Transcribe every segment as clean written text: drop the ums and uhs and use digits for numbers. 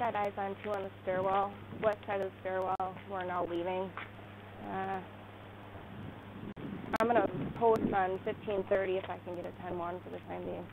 got eyes on two on the stairwell, west side of the stairwell. We're now leaving. I'm going to post on 1530 if I can get a 10-1 for the time being.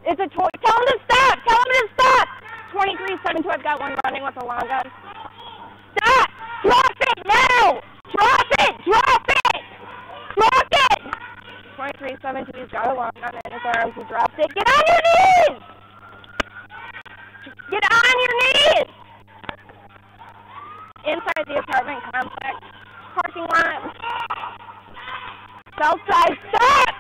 It's a toy. Tell him to stop! Tell him to stop! 2372, I've got one running with a long gun. Stop! Drop it now! Drop it! Drop it! Drop it! 2372, he's got a long gun in his arms. He dropped it. Get on your knees! Get on your knees! Inside the apartment complex. Parking lot. South side. Stop!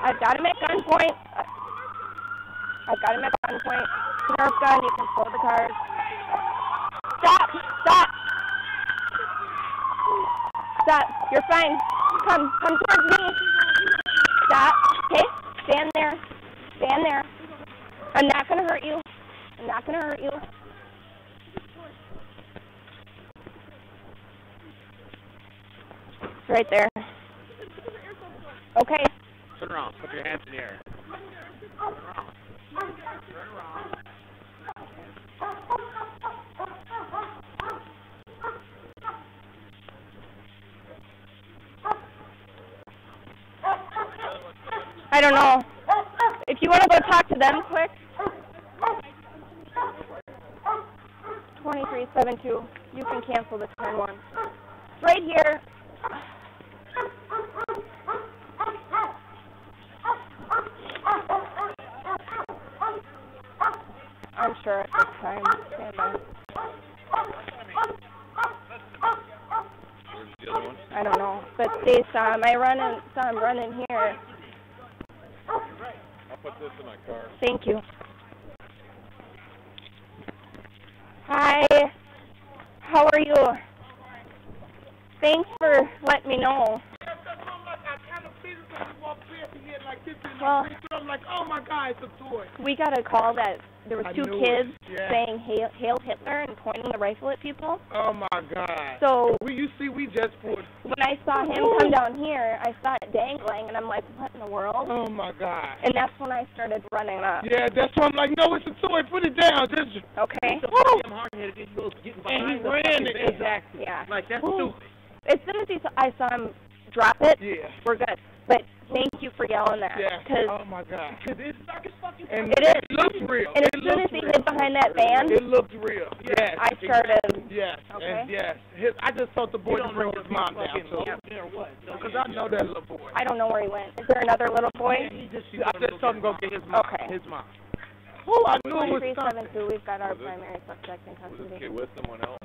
I've got him at gunpoint. I've got him at gunpoint. Nerf gun, you can slow the cars. Stop! Stop! Stop! You're fine. Come towards me. Stop. Okay? Stand there. Stand there. I'm not gonna hurt you. I'm not gonna hurt you. It's right there. Okay. Turn around. Put your hands in the air. Turn around. Turn around. I don't know. If you want to go talk to them quick. 2372. You can cancel the turn 1. Right here. I'm sure at this time. Stand by. Where's the other one? I don't know, but they saw him. Saw him running here. I'll put this in my car. Thank you. Hi. How are you? Thanks for letting me know. Well, I'm like, oh my God, it's a toy. we got a call that there were two kids saying Hail Hitler and pointing the rifle at people. Oh my God. So we just pulled. when I saw him come down here, I saw it dangling, and I'm like, what in the world? Oh my God. And that's when I started running up. Yeah, that's why I'm like, no, it's a toy. Put it down. Just. Okay. And he ran it. Exactly. Yeah. Like that's stupid. As soon as I saw him drop it, Yeah. we're good. But thank you for yelling that. Yeah. Cause oh my God. Because it's dark as fucking. And it is. It looks real. And as soon as he hid behind that van, it looked real. Yes. I started. Yes. Okay. And yes. I just told the boy to bring his mom down too. Because I know that little boy. I don't know where he went. Is there another little boy? I just told him to go get his mom. Okay. His mom. Oh, I knew it was something. 2372. We've got our primary suspect in Was this custody. kid with someone else?